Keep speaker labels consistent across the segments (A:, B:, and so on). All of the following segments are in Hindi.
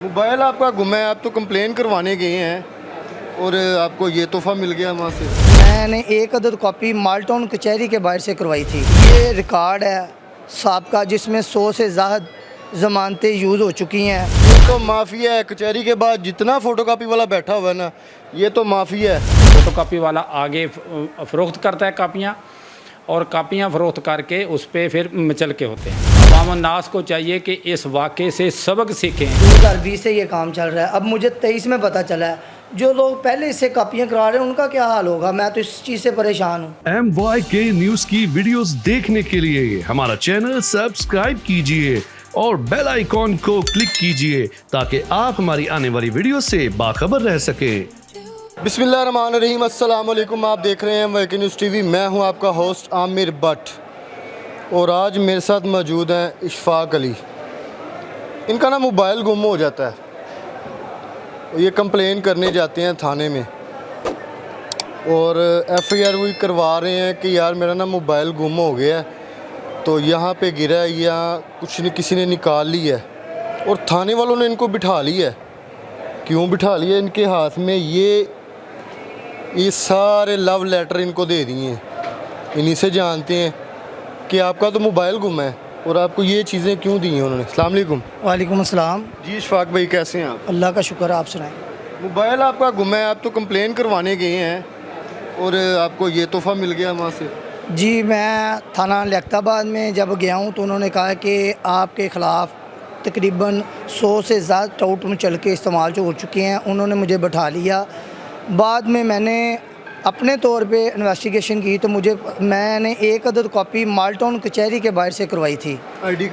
A: मोबाइल आपका गुम है, आप तो कंप्लेन करवाने गए हैं और आपको ये तोहफ़ा मिल गया वहाँ से।
B: मैंने एक अदद कॉपी माल्टन कचहरी के बाहर से करवाई थी। ये रिकॉर्ड है सबका जिसमें 100 से ज़्यादा ज़मानतें यूज़ हो चुकी हैं।
A: ये तो माफिया है, कचहरी के बाद जितना फ़ोटोकॉपी वाला बैठा हुआ है ना, ये तो माफिया है।
C: फ़ोटोकॉपी वाला आगे फ़रोख्त करता है कापियाँ, और कापियाँ फ़रोख्त करके उस पर फिर मचल के होते हैं। अवाम नास को चाहिए कि इस वाक़े से सबक सीखें।
B: 2020 से ये काम चल रहा है। अब मुझे 23 में पता चला है जो लोग पहले इससे कापियाँ करा रहे हैं उनका क्या हाल होगा। मैं तो इस चीज़ से परेशान हूँ।
D: MYK न्यूज़ की वीडियोस देखने के लिए हमारा चैनल सब्सक्राइब कीजिए और बेल आइकॉन को क्लिक कीजिए ताकि आप हमारी आने वाली वीडियो से बाखबर रह सकें।
A: बिस्मिल्लाहिर्रहमानिर्रहीम, अस्सलाम वालेकुम। आप देख रहे हैं MYK न्यूज़ टीवी। मैं हूं आपका होस्ट आमिर भट्ट और आज मेरे साथ मौजूद हैं इशफाक अली। इनका ना मोबाइल गुम हो जाता है, ये कंप्लेन करने जाते हैं थाने में और FIR भी करवा रहे हैं कि यार मेरा ना मोबाइल गुम हो गया है, तो यहाँ पे गिरा है या कुछ नहीं, किसी ने निकाल लिया है। और थाने वालों ने इनको बिठा लिया है। क्यों बिठा लिया? इनके हाथ में ये सारे लव लेटर इनको दे दिए हैं। इन्हीं से जानते हैं कि आपका तो मोबाइल गुम है और आपको ये चीज़ें क्यों दी हैं उन्होंने। अस्सलाम वालेकुम।
B: वालेकुम अस्सलाम।
A: जी इशफाक भाई, कैसे हैं आप?
B: अल्लाह का शुक्र, आप सुनाएं।
A: मोबाइल आपका गुम है, आप तो कंप्लेन करवाने गए हैं और आपको ये तोहफ़ा मिल गया वहाँ से।
B: जी, मैं थाना लियाकताबाद में जब गया हूँ तो उन्होंने कहा कि आपके ख़िलाफ़ तकरीबन 100 से ज़्यादा टाउट में चल के इस्तेमाल जो हो चुके हैं। उन्होंने मुझे बैठा लिया। बाद में मैंने अपने तौर पे इन्वेस्टिगेशन की तो मैंने एक अदद कॉपी माल्टन कचहरी के बाहर से करवाई थी।
A: आईडी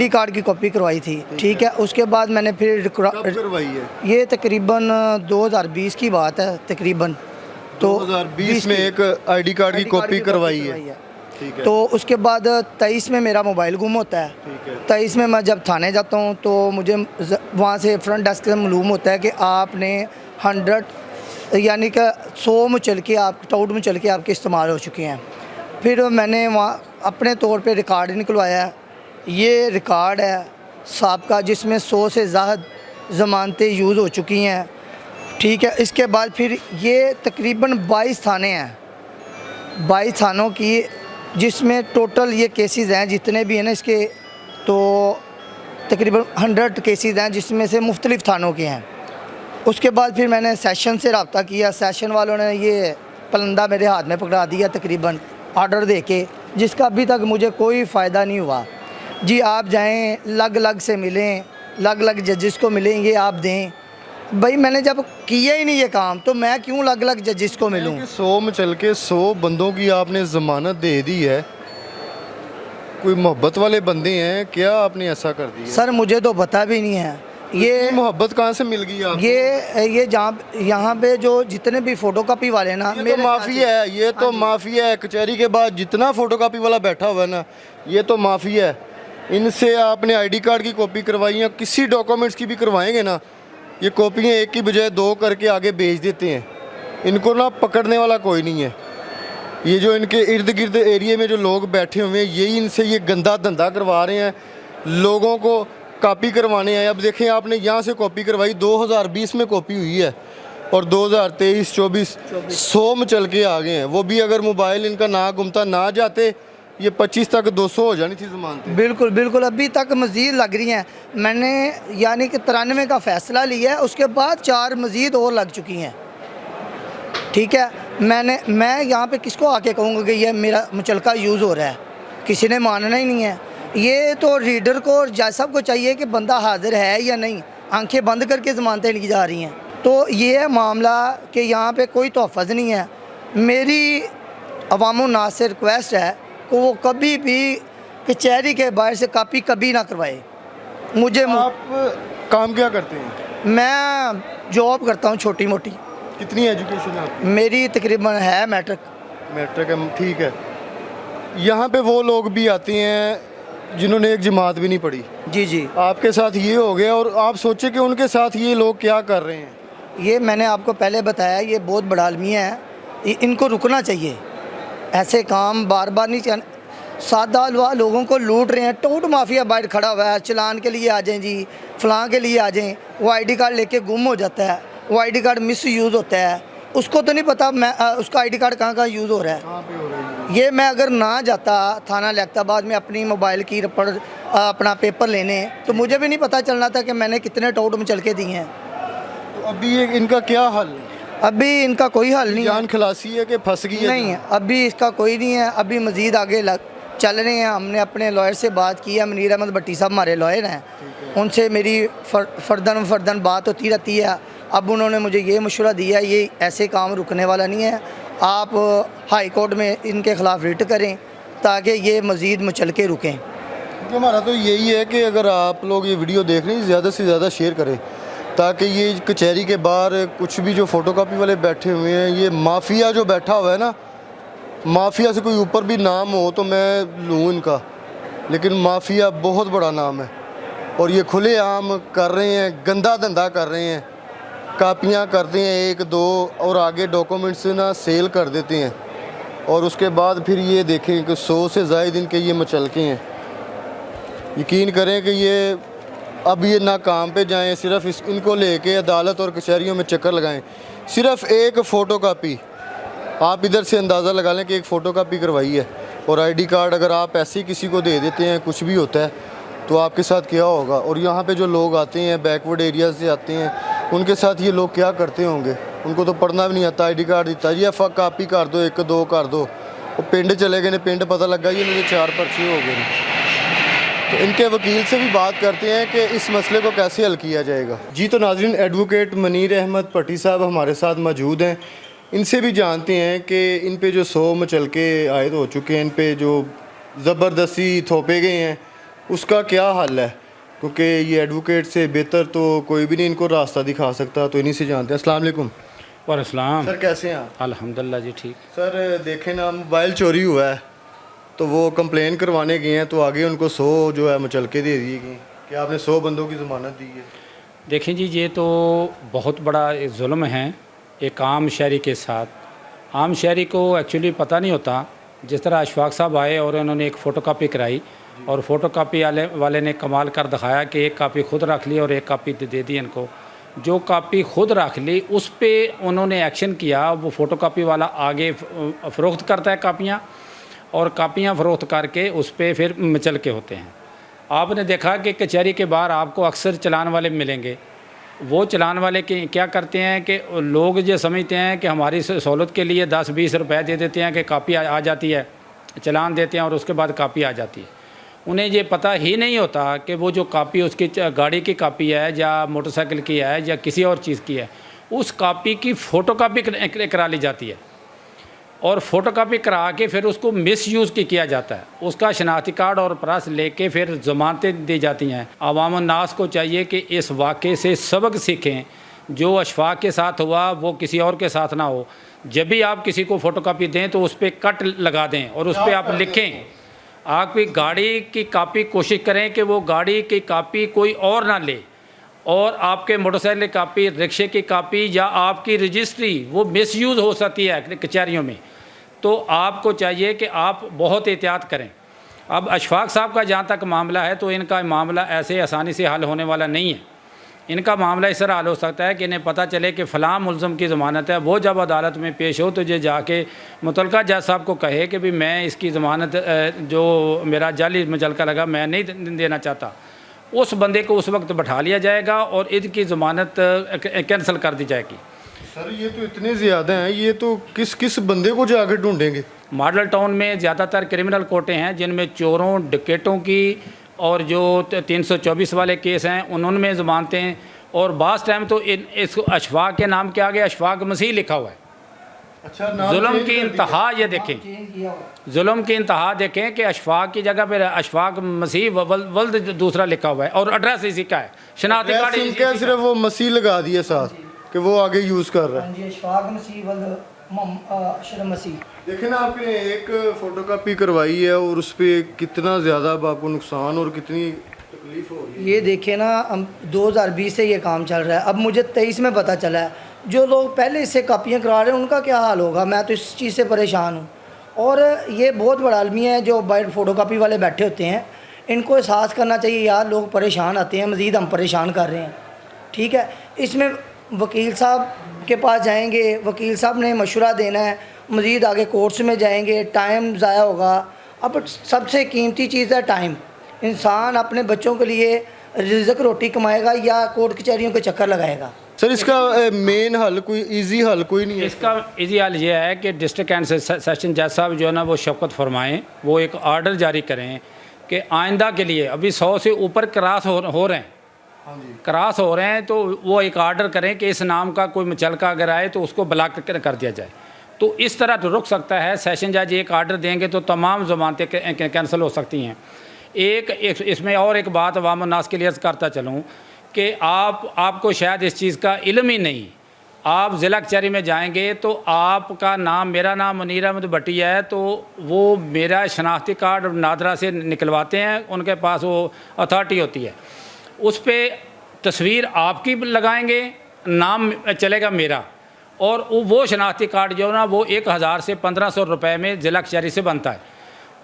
A: कार्ड की
B: कॉपी करवाई थी। ठीक है, उसके बाद मैंने फिर
A: कब करवाई है?
B: ये तकरीबन 2020 की बात है। तकरीबन
A: 2020 में एक आईडी कार्ड की कॉपी करवाई है। ठीक है।
B: तो उसके बाद 23 में मेरा मोबाइल गुम होता है।
A: ठीक है।
B: 23 में मैं जब थाने जाता हूँ तो मुझे वहाँ से फ्रंट डेस्क से मालूम होता है कि आपने 100 यानी कि 100 में चल के आप टाउट में चल के आपके इस्तेमाल हो चुके हैं। फिर मैंने वहाँ अपने तौर पे रिकॉर्ड निकलवाया। ये रिकॉर्ड है सबका जिसमें 100 से ज़्यादा ज़मानतें यूज़ हो चुकी हैं। ठीक है, इसके बाद फिर ये तकरीबन 22 थाने हैं, 22 थानों की, जिसमें टोटल ये केसेस हैं जितने भी हैं ना इसके, तो तकरीबन 100 केसेस हैं जिसमें से मुख्तलिफ़ थानों के हैं। उसके बाद फिर मैंने सेशन से रब्ता किया। सेशन वालों ने ये पलंदा मेरे हाथ में पकड़ा दिया तकरीबन ऑर्डर दे के, जिसका अभी तक मुझे कोई फ़ायदा नहीं हुआ। जी, आप जाएं, लग लग से मिलें, लग लग जजेस को मिलेंगे, आप दें। भाई मैंने जब किया ही नहीं ये काम तो मैं क्यों लग लग जजेस को मिलूं?
A: 100 में चल के 100 बंदों की आपने ज़मानत दे दी है। कोई मोहब्बत वाले बंदे हैं क्या? आपने ऐसा कर दिया?
B: सर मुझे तो पता भी नहीं है। ये
A: मोहब्बत कहाँ से मिल गई आपको?
B: ये यहाँ पे जो जितने भी फ़ोटोकॉपी वाले ना,
A: ये तो माफिया है। ये तो माफिया है। कचहरी के बाद जितना फ़ोटोकॉपी वाला बैठा हुआ है ना, ये तो माफिया है। इनसे आपने आईडी कार्ड की कॉपी करवाई या किसी डॉक्यूमेंट्स की भी करवाएंगे ना, ये कॉपियाँ एक की बजाय 2 करके आगे भेज देते हैं। इनको ना पकड़ने वाला कोई नहीं है। ये जो इनके इर्द गिर्द एरिए में जो लोग बैठे हुए हैं, यही इनसे ये गंदा धंधा करवा रहे हैं, लोगों को कॉपी करवाने हैं। अब देखें, आपने यहाँ से कॉपी करवाई, 2020 में कॉपी हुई है और 2023, 24 100 में चल के आ गए हैं। वो भी अगर मोबाइल इनका ना गुमता ना जाते, ये 25 तक 200 हो जानी थी ज़मानतें।
B: बिल्कुल बिल्कुल, अभी तक मज़ीद लग रही हैं। मैंने यानी कि 93 का फ़ैसला लिया है, उसके बाद 4 मज़ीद और लग चुकी हैं। ठीक है, मैं यहाँ पे किसको आके कहूँगा कि ये मेरा मुचलका यूज़ हो रहा है? किसी ने मानना ही नहीं है। ये तो रीडर को और जज साहब को चाहिए कि बंदा हाजिर है या नहीं। आंखें बंद करके ज़मानतें ली जा रही हैं। तो ये है मामला कि यहाँ पे कोई तोहफ़्फ़ नहीं है। मेरी अवामो नास से रिक्वेस्ट है कि वो कभी भी कचहरी के बाहर से कापी कभी ना करवाए। मुझे
A: आप काम क्या करते हैं?
B: मैं जॉब करता हूँ छोटी मोटी।
A: कितनी एजुकेशन है आपकी?
B: मेरी तकरीबन है मैट्रिक।
A: मैट्रिक है, ठीक है। यहाँ पे वो लोग भी आते हैं जिन्होंने एक जमात भी नहीं पढ़ी।
B: जी जी,
A: आपके साथ ये हो गया और आप सोचे कि उनके साथ ये लोग क्या कर रहे हैं।
B: ये मैंने आपको पहले बताया, ये बहुत बड़ा आलमिया है। इनको रुकना चाहिए। ऐसे काम बार बार नहीं सादा हलवा लोगों को लूट रहे हैं। टोट माफिया बाहर खड़ा हुआ है, चलान के लिए आ जाएं जी, फलां के लिए आ जाएं। वो आईडी कार्ड लेके गुम हो जाता है, वो आईडी कार्ड मिस यूज़ होता है, उसको तो नहीं पता मैं उसका आईडी कार्ड कहाँ यूज़ हो रहा है। ये मैं अगर ना जाता थाना लियाकताबाद में अपनी मोबाइल की पर अपना पेपर लेने, तो मुझे भी नहीं पता चलना था कि मैंने कितने टोट मचल के दिए हैं।
A: तो अभी इनका क्या हल है?
B: अभी इनका कोई हल नहीं है।
A: जान खलासी है कि फंस गई है?
B: नहीं, अभी इसका कोई नहीं है। अभी मज़ीद आगे चल रहे हैं। हमने अपने लॉयर से बात की है, मनीर अहमद भट्टी साहब हमारे लॉयर हैं, उनसे मेरी फर्दन बात होती रहती है। अब उन्होंने मुझे ये मशवरा दिया, ये ऐसे काम रुकने वाला नहीं है, आप हाई कोर्ट में इनके ख़िलाफ़ रिट करें ताकि ये मज़ीद मचल के रुकें।
A: तो हमारा तो यही है कि अगर आप लोग ये वीडियो देख रहे हैं ज़्यादा से ज़्यादा शेयर करें, ताकि ये कचहरी के बाहर कुछ भी जो फ़ोटोकॉपी वाले बैठे हुए हैं, ये माफिया जो बैठा हुआ है ना, माफिया से कोई ऊपर भी नाम हो तो मैं लूँ इनका, लेकिन माफिया बहुत बड़ा नाम है और ये खुलेआम कर रहे हैं, गंदा धंधा कर रहे हैं। कापियाँ करते हैं 1-2 और आगे डॉक्यूमेंट्स ना सेल कर देते हैं और उसके बाद फिर ये देखें कि 100 से ज़ायद इनके ये मचलके हैं। यकीन करें कि ये अब ये ना काम पे जाएं, सिर्फ इनको लेके अदालत और कचहरियों में चक्कर लगाएं। सिर्फ एक फ़ोटोकॉपी, आप इधर से अंदाज़ा लगा लें कि एक फ़ोटोकॉपी करवाई है और आईडी कार्ड अगर आप ऐसे ही किसी को दे देते हैं, कुछ भी होता है तो आपके साथ क्या होगा। और यहाँ पे जो लोग आते हैं बैकवर्ड एरिया से आते हैं, उनके साथ ये लोग क्या करते होंगे। उनको तो पढ़ना भी नहीं आता, आईडी कार्ड दिता जी एफ कापी कर दो, 1-2 कर दो, वो पिंड चले गए ने, पिंड पता लगा ये मुझे 4 पर्चे हो गए। तो इनके वकील से भी बात करते हैं कि इस मसले को कैसे हल किया जाएगा। जी तो नाज़रीन, एडवोकेट मनीर अहमद भट्टी साहब हमारे साथ मौजूद हैं, इनसे भी जानते हैं कि इन पे जो 100 मचलके आयद हो चुके हैं, इन पे जो ज़बरदस्ती थोपे गए हैं, उसका क्या हल है, क्योंकि ये एडवोकेट से बेहतर तो कोई भी नहीं इनको रास्ता दिखा सकता। तो इन्हीं से जानते हैं। अस्सलाम वालेकुम।
C: वालेकुम
A: सर, कैसे हैं आप?
C: अल्हम्दुलिल्लाह जी ठीक।
A: सर देखें ना, मोबाइल चोरी हुआ है तो वो कंप्लेन करवाने गए हैं, तो आगे उनको 100 जो है मचलके दे दिए गए कि आपने 100 बंदों की ज़मानत दी है।
C: देखें जी, ये तो बहुत बड़ा एक जुल्म है एक आम शहरी के साथ। आम शहरी को एक्चुअली पता नहीं होता। जिस तरह अशफाक साहब आए और उन्होंने एक फ़ोटोकॉपी कराई और फ़ोटोकॉपी वाले ने कमाल कर दिखाया कि एक कापी खुद रख ली और एक कापी दे दी इनको। जो कापी खुद रख ली उस पर उन्होंने एक्शन किया, वो फ़ोटोकॉपी वाला आगे फ़रोख्त करता है कापियाँ और कापियाँ फ़रोख्त करके उस पर फिर मचलके होते हैं। आपने देखा कि कचहरी के बाहर आपको अक्सर चलान वाले मिलेंगे। वो चलान वाले के क्या करते हैं कि लोग ये समझते हैं कि हमारी सहूलत के लिए 10-20 रुपए दे देते हैं कि कापी आ जाती है, चलान देते हैं और उसके बाद कापी आ जाती है। उन्हें ये पता ही नहीं होता कि वो जो कापी उसकी गाड़ी की कापी है या मोटरसाइकिल की है या किसी और चीज़ की है, उस कापी की फ़ोटोकॉपी करा ली जाती है और फ़ोटोकॉपी करा के फिर उसको मिसयूज़ किया जाता है। उसका शनाख्ती कार्ड और प्रेस लेके फिर ज़मानतें दी जाती हैं। अवाम नास को चाहिए कि इस वाक़े से सबक सीखें। जो अशफाक के साथ हुआ वो किसी और के साथ ना हो। जब भी आप किसी को फ़ोटोकॉपी दें तो उस पर कट लगा दें और उस पर आप लिखें। आपकी गाड़ी की कापी कोशिश करें कि वो गाड़ी की कापी कोई और ना ले, और आपके मोटरसाइकिल की कापी, रिक्शे की कापी या आपकी रजिस्ट्री वो मिसयूज़ हो सकती है कचहरियों में। तो आपको चाहिए कि आप बहुत एहतियात करें। अब अशफाक साहब का जहाँ तक मामला है तो इनका मामला ऐसे आसानी से हल होने वाला नहीं है। इनका मामला इस तरह हल हो सकता है कि इन्हें पता चले कि फ़लाँ मुल्ज़म की ज़मानत है, वो जब अदालत में पेश हो तो ये जाके मुतलका जज साहब को कहे कि भी मैं इसकी ज़मानत जो मेरा जाली मुचलका लगा मैं नहीं देना चाहता। उस बंदे को उस वक्त बैठा लिया जाएगा और इनकी ज़मानत कैंसिल कर दी जाएगी।
A: सर ये तो इतने ज़्यादा हैं, ये तो किस बंदे को जाकर ढूंढेंगे।
C: मॉडल टाउन में ज़्यादातर क्रिमिनल कोर्टें हैं जिनमें चोरों, डकैतों की और जो 324 वाले केस हैं उनमें ज़मानतें, और बास टाइम तो इस अशफाक के नाम के आगे अशफाक मसीह लिखा हुआ है।
A: अच्छा,
C: जुल्म की इंतहा ये देखें, जुल्म की इंतहा देखें कि अशफाक की जगह पर अशफाक मसीह वल्द दूसरा लिखा हुआ है और एड्रेस इसी का है। शनाख्ती कार्ड
A: इनका सिर्फ वो मसीह लगा दिया साथ कि वो आगे यूज़ कर रहा है।
B: अशफाक मसीह वल्द अशरफ मसीह।
A: देखें ना, आपने एक फ़ोटोकॉपी करवाई है और उस पर कितना ज़्यादा आपको नुकसान और कितनी तकलीफ़ हो रही है।
B: ये देखिए ना, हम 2020 से ये काम चल रहा है। अब मुझे 23 में पता चला है। जो लोग पहले इससे कापियाँ करा रहे हैं उनका क्या हाल होगा। मैं तो इस चीज़ से परेशान हूँ। और ये बहुत बड़ा अलमिया है जो बाइट फ़ोटोकॉपी वाले बैठे होते हैं, इनको एहसास करना चाहिए यार लोग परेशान आते हैं, मज़ीद हम परेशान कर रहे हैं। ठीक है, इसमें वकील साहब के पास जाएंगे, वकील साहब ने मशवरा देना है, मज़ीद आगे कोर्ट्स में जाएंगे, टाइम ज़ाया होगा। अब सबसे कीमती चीज़ है टाइम। इंसान अपने बच्चों के लिए रिज़्क रोटी कमाएगा या कोर्ट कचहरियों के चक्कर लगाएगा?
A: सर इसका मेन हल कोई इजी हल कोई नहीं है?
C: इसका इजी हल ये है कि डिस्ट्रिक्ट एंड सेशन जज साहब जो है ना वो शफकत फरमाएँ, वो एक आर्डर जारी करें कि आइंदा के लिए अभी 100 से ऊपर क्रॉस हो रहे हैं, क्रॉस हो रहे हैं, तो वो एक आर्डर करें कि इस नाम का कोई मुचलका अगर आए तो उसको ब्लॉक कर दिया जाए। तो इस तरह तो रुक सकता है। सेशन जज एक आर्डर देंगे तो तमाम ज़मानतें कैंसिल हो सकती हैं। एक इसमें और एक बात अवाम नास के लिए करता चलूँ कि आपको शायद इस चीज़ का इल्म ही नहीं। आप ज़िला कचहरी में जाएंगे तो आपका नाम, मेरा नाम मुनीर अहमद भट्टी है, तो वो मेरा शनाख्ती कार्ड नादरा से निकलवाते हैं, उनके पास वो अथॉरिटी होती है, उस पर तस्वीर आपकी लगाएंगे, नाम चलेगा मेरा, और वो शनाख्ती कार्ड जो है ना वो 1000 से 1500 रुपये में ज़िला कचहरी से बनता है।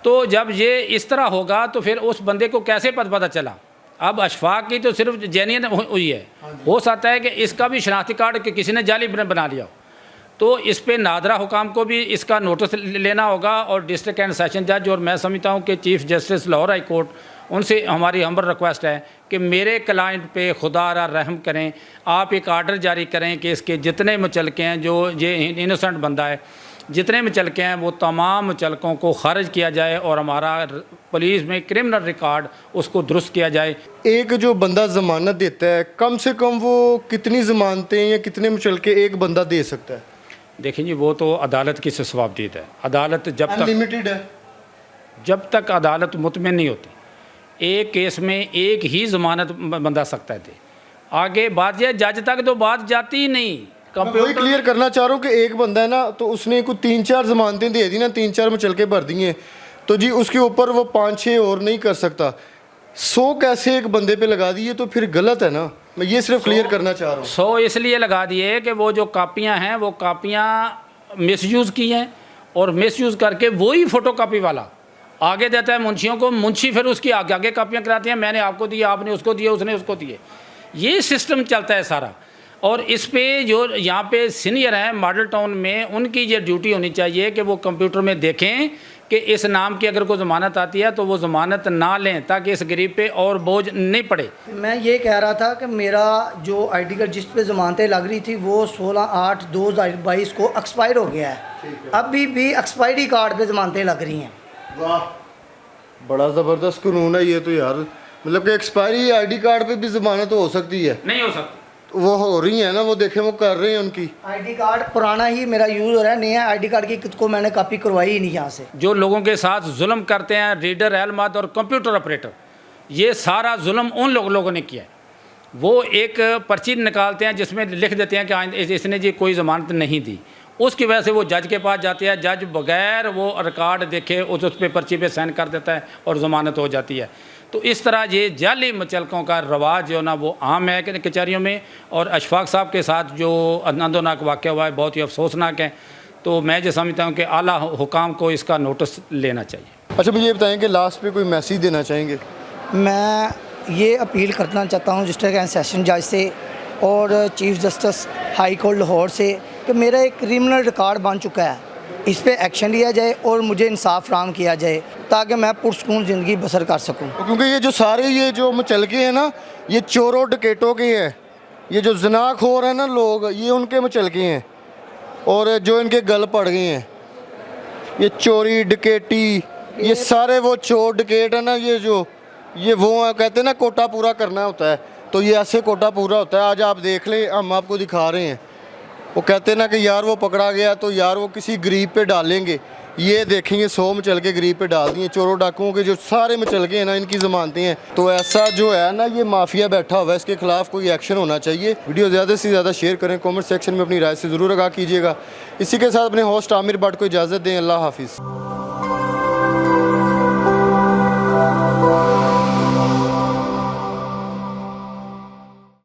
C: तो जब ये इस तरह होगा तो फिर उस बंदे को कैसे पता चला? अब अशफाक की तो सिर्फ जेन्युइन हुई है, हो सकता है कि इसका भी शनाख्ती कार्ड कि किसी ने जाली बना लिया हो। तो इस पे नादरा हुकाम को भी इसका नोटिस लेना होगा, और डिस्ट्रिक्ट एंड सेशन जज, और मैं समझता हूँ कि chief justice Lahore high court, उनसे हमारी हम्बल रिक्वेस्ट है कि मेरे क्लाइंट पे खुदा रहम करें, आप एक आर्डर जारी करें कि इसके जितने मुचलके हैं, जो ये इनोसेंट बंदा है, जितने मुचलके हैं वो तमाम मुचलकों को खारिज किया जाए और हमारा पुलिस में क्रिमिनल रिकॉर्ड उसको दुरुस्त किया जाए।
A: एक जो बंदा ज़मानत देता है, कम से कम वो कितनी ज़मानतें या कितने मुचलके एक बंदा दे सकता है?
C: देखिए जी, वो तो अदालत की सवाबदीद है। अदालत
A: अनलिमिटेड है?
C: जब तक अदालत मुतमिन नहीं होती, एक केस में एक ही ज़मानत बंदा सकता है। आगे बात यह जज तक तो बात जाती ही नहीं।
A: वही क्लियर करना चाह रहा हूँ कि एक बंदा है ना, तो उसने कुछ 3-4 ज़मानतें दे दी ना, 3-4 मुचलके भर दिए, तो जी उसके ऊपर वो 5-6 और नहीं कर सकता। 100 कैसे एक बंदे पे लगा दिए तो फिर गलत है ना। मैं ये सिर्फ क्लियर करना चाह रहा हूँ।
C: 100 इसलिए लगा दिए कि वो जो कापियाँ हैं वो कापियाँ मिसयूज़ की हैं, और मिसयूज़ करके वही फ़ोटोकॉपी वाला आगे देता है मुंशियों को, मुंशी फिर उसकी आगे कापियाँ कराती हैं, मैंने आपको दिया, आपने उसको दिए, उसने उसको दिए। ये सिस्टम चलता है सारा। और इस पे जो यहाँ पे सीनियर हैं मॉडल टाउन में, उनकी ये ड्यूटी होनी चाहिए कि वो कंप्यूटर में देखें कि इस नाम की अगर कोई ज़मानत आती है तो वो ज़मानत ना लें, ताकि इस गरीब पे और बोझ नहीं पड़े।
B: मैं ये कह रहा था कि मेरा जो ID कार्ड जिस पे ज़मानतें लग रही थी वो 16/8/2022 को एक्सपायर हो गया है। अभी भी एक्सपायरी कार्ड पे ज़मानतें लग रही हैं।
A: वाह, बड़ा ज़बरदस्त कानून है ये तो यार। मतलब कि एक्सपायरी ID कार्ड पे भी ज़मानत हो सकती है?
C: नहीं हो सकती।
A: वो हो रही है ना, वो देखें वो कर रहे हैं उनकी।
B: ID कार्ड पुराना ही मेरा यूज़ हो रहा है, नया ID कार्ड की को मैंने कॉपी करवाई ही नहीं यहाँ से।
C: जो लोगों के साथ जुल्म करते हैं, रीडर, एलमाद और कंप्यूटर ऑपरेटर, ये सारा जुल्म उन लोगों ने किया है। वो एक पर्ची निकालते हैं जिसमें लिख देते हैं कि इसने जी कोई ज़मानत नहीं दी, उसकी वजह से वो जज के पास जाते हैं, जज बगैर वो रिकॉर्ड देखे उस पर पर्ची पे साइन कर देता है और ज़मानत हो जाती है। तो इस तरह ये जाली मुचलकों का रवाज जो ना वो आम है कचहरियों में, और अशफाक साहब के साथ जो आनंदोनाक वाक़या हुआ है बहुत ही अफसोसनाक है। तो मैं जो समझता हूँ कि आला हुकाम को इसका नोटिस लेना चाहिए।
A: अच्छा, मुझे ये बताएं कि लास्ट पे कोई मैसेज देना चाहेंगे?
B: मैं ये अपील करना चाहता हूँ डिस्ट्रिक्ट एंड सेशन जज से और chief justice high court Lahore से कि मेरा एक क्रिमिनल रिकॉर्ड बन चुका है, इस पे एक्शन लिया जाए और मुझे इंसाफ फराहम किया जाए ताकि मैं पुरसकून ज़िंदगी बसर कर सकूं।
A: क्योंकि ये जो सारे ये जो मुचलके हैं ना, ये चोरों डकैतों के हैं, ये जो ज़नाख़ोर हैं ना लोग, ये उनके मुचलके हैं, और जो इनके गल पड़ गए हैं ये चोरी डकैती, ये सारे वो चोर डकैत है ना, ये वो कहते हैं ना कोटा पूरा करना होता है, तो ये ऐसे कोटा पूरा होता है। आज आप देख लें, हम आपको दिखा रहे हैं, वो कहते हैं ना कि यार वो पकड़ा गया तो यार वो किसी गरीब पे डालेंगे, ये देखेंगे 100 मुचलके गरीब पे डाल दिए। चोरों डाकुओं के जो सारे मुचलके हैं ना, इनकी ज़मानतें हैं। तो ऐसा जो है ना, ये माफिया बैठा हुआ है, इसके खिलाफ कोई एक्शन होना चाहिए। वीडियो ज़्यादा से ज़्यादा शेयर करें, कमेंट सेक्शन में अपनी राय से ज़रूर आगाह कीजिएगा। इसी के साथ अपने होस्ट आमिर भट्ट को इजाज़त दें। अल्लाह हाफिज़।